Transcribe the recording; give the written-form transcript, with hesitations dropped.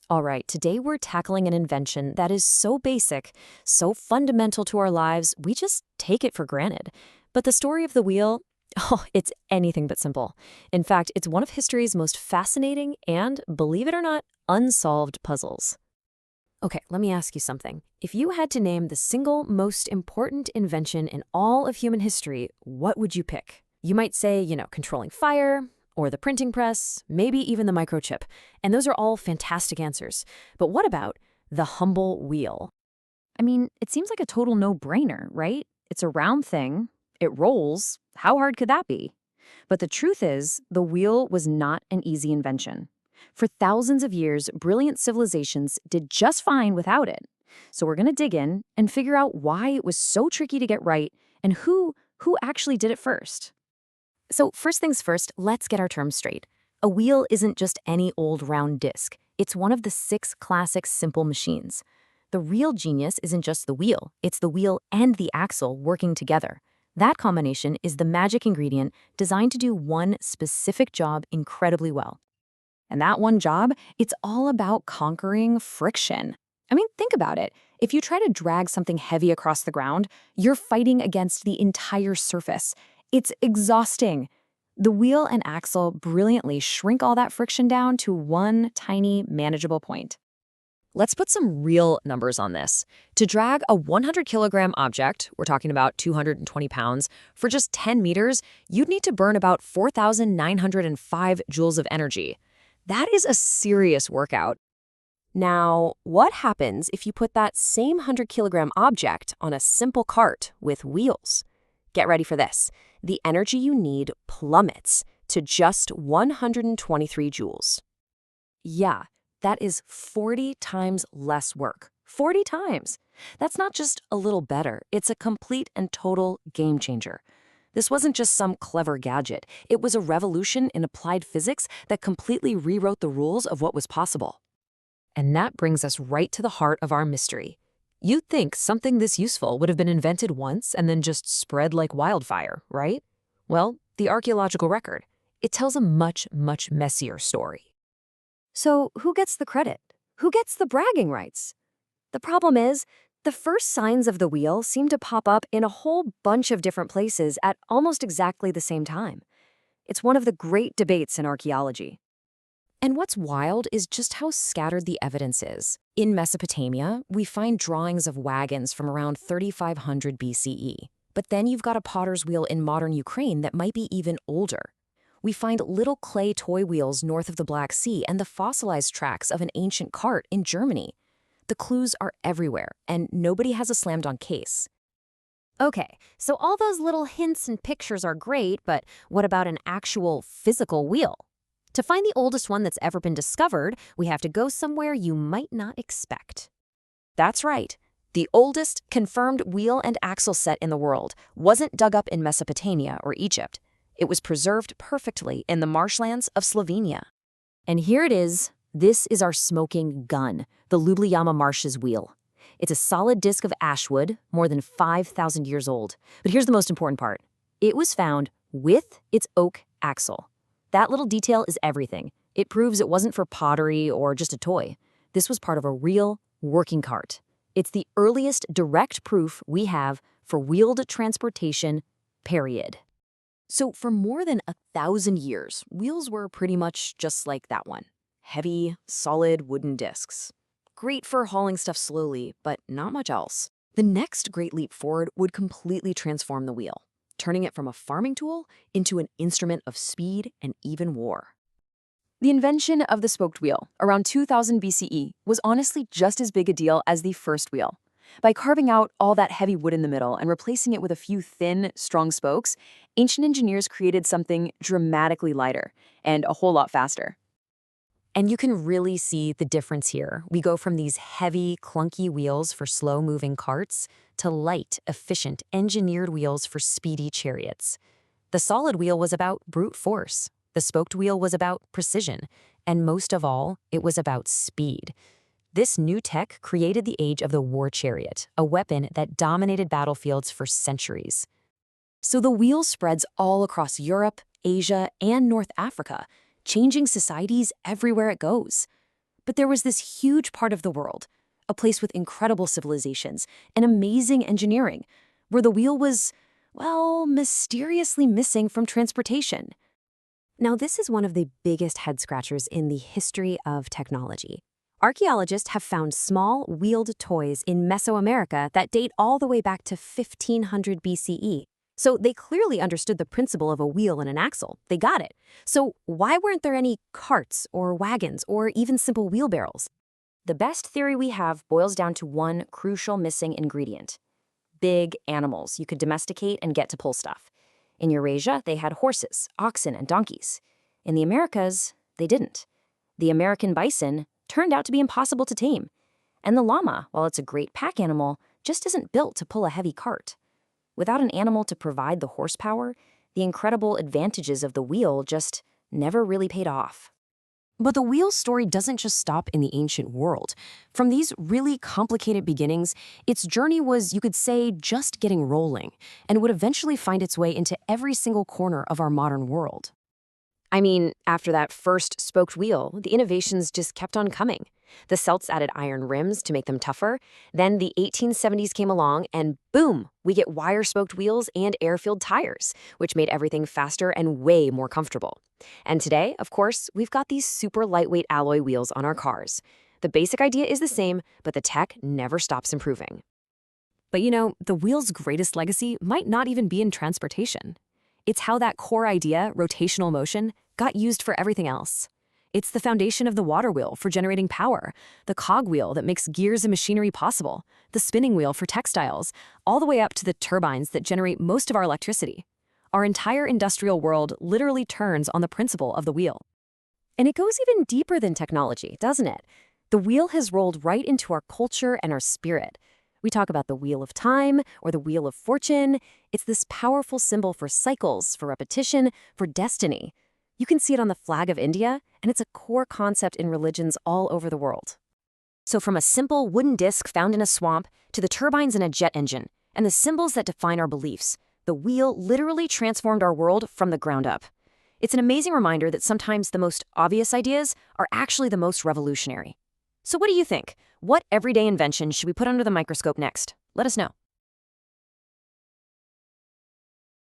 All right, today we're tackling an invention that is so basic, so fundamental to our lives, we just take it for granted. But the story of the wheel, oh, it's anything but simple. In fact, it's one of history's most fascinating and, believe it or not, unsolved puzzles. Okay, let me ask you something. If you had to name the single most important invention in all of human history, what would you pick? You might say, controlling fire, or the printing press, maybe even the microchip. And those are all fantastic answers. But what about the humble wheel? I mean, it seems like a total no-brainer, right? It's a round thing. It rolls. How hard could that be? But the truth is, the wheel was not an easy invention. For thousands of years, brilliant civilizations did just fine without it. So we're going to dig in and figure out why it was so tricky to get right and who actually did it first. So first things first, let's get our terms straight. A wheel isn't just any old round disc. It's one of the 6 classic simple machines. The real genius isn't just the wheel, it's the wheel and the axle working together. That combination is the magic ingredient designed to do one specific job incredibly well. And that one job, it's all about conquering friction. I mean, think about it. If you try to drag something heavy across the ground, you're fighting against the entire surface. It's exhausting. The wheel and axle brilliantly shrink all that friction down to one tiny, manageable point. Let's put some real numbers on this. To drag a 100-kilogram object, we're talking about 220 pounds, for just 10 meters, you'd need to burn about 4,905 joules of energy. That is a serious workout. Now, what happens if you put that same 100-kilogram object on a simple cart with wheels? Get ready for this. The energy you need plummets to just 123 joules. Yeah, that is 40 times less work. 40 times! That's not just a little better, it's a complete and total game changer. This wasn't just some clever gadget. It was a revolution in applied physics that completely rewrote the rules of what was possible. And that brings us right to the heart of our mystery. You'd think something this useful would have been invented once and then just spread like wildfire, right? Well, the archaeological record, it tells a much, much messier story. So who gets the credit? Who gets the bragging rights? The problem is, the first signs of the wheel seem to pop up in a whole bunch of different places at almost exactly the same time. It's one of the great debates in archaeology. And what's wild is just how scattered the evidence is. In Mesopotamia, we find drawings of wagons from around 3500 BCE. But then you've got a potter's wheel in modern Ukraine that might be even older. We find little clay toy wheels north of the Black Sea and the fossilized tracks of an ancient cart in Germany. The clues are everywhere, and nobody has a slammed-on case. Okay, so all those little hints and pictures are great, but what about an actual physical wheel? To find the oldest one that's ever been discovered, we have to go somewhere you might not expect. That's right. The oldest confirmed wheel and axle set in the world wasn't dug up in Mesopotamia or Egypt. It was preserved perfectly in the marshlands of Slovenia. And here it is. This is our smoking gun, the Ljubljana Marshes wheel. It's a solid disc of ash wood, more than 5,000 years old. But here's the most important part. It was found with its oak axle. That little detail is everything. It proves it wasn't for pottery or just a toy. This was part of a real working cart. It's the earliest direct proof we have for wheeled transportation, period. So for more than 1,000 years, wheels were pretty much just like that one. Heavy, solid wooden discs. Great for hauling stuff slowly, but not much else. The next great leap forward would completely transform the wheel, turning it from a farming tool into an instrument of speed and even war. The invention of the spoked wheel, around 2000 BCE, was honestly just as big a deal as the first wheel. By carving out all that heavy wood in the middle and replacing it with a few thin, strong spokes, ancient engineers created something dramatically lighter and a whole lot faster. And you can really see the difference here. We go from these heavy, clunky wheels for slow-moving carts to light, efficient, engineered wheels for speedy chariots. The solid wheel was about brute force. The spoked wheel was about precision. And most of all, it was about speed. This new tech created the age of the war chariot, a weapon that dominated battlefields for centuries. So the wheel spreads all across Europe, Asia, and North Africa, changing societies everywhere it goes. But there was this huge part of the world, a place with incredible civilizations and amazing engineering, where the wheel was, well, mysteriously missing from transportation. Now, this is one of the biggest head-scratchers in the history of technology. Archaeologists have found small, wheeled toys in Mesoamerica that date all the way back to 1500 BCE. So they clearly understood the principle of a wheel and an axle. They got it. So why weren't there any carts or wagons or even simple wheelbarrows? The best theory we have boils down to one crucial missing ingredient: big animals you could domesticate and get to pull stuff. In Eurasia, they had horses, oxen, and donkeys. In the Americas, they didn't. The American bison turned out to be impossible to tame. And the llama, while it's a great pack animal, just isn't built to pull a heavy cart. Without an animal to provide the horsepower, the incredible advantages of the wheel just never really paid off. But the wheel's story doesn't just stop in the ancient world. From these really complicated beginnings, its journey was, you could say, just getting rolling, and would eventually find its way into every single corner of our modern world. I mean, after that first spoked wheel, the innovations just kept on coming. The Celts added iron rims to make them tougher. Then the 1870s came along, and boom, we get wire-spoked wheels and air-filled tires, which made everything faster and way more comfortable. And today, of course, we've got these super lightweight alloy wheels on our cars. The basic idea is the same, but the tech never stops improving. But you know, the wheel's greatest legacy might not even be in transportation. It's how that core idea, rotational motion, got used for everything else. It's the foundation of the water wheel for generating power, the cogwheel that makes gears and machinery possible, the spinning wheel for textiles, all the way up to the turbines that generate most of our electricity. Our entire industrial world literally turns on the principle of the wheel. And it goes even deeper than technology, doesn't it? The wheel has rolled right into our culture and our spirit. We talk about the wheel of time or the wheel of fortune. It's this powerful symbol for cycles, for repetition, for destiny. You can see it on the flag of India, and it's a core concept in religions all over the world. So from a simple wooden disc found in a swamp to the turbines in a jet engine and the symbols that define our beliefs, the wheel literally transformed our world from the ground up. It's an amazing reminder that sometimes the most obvious ideas are actually the most revolutionary. So what do you think? What everyday invention should we put under the microscope next? Let us know.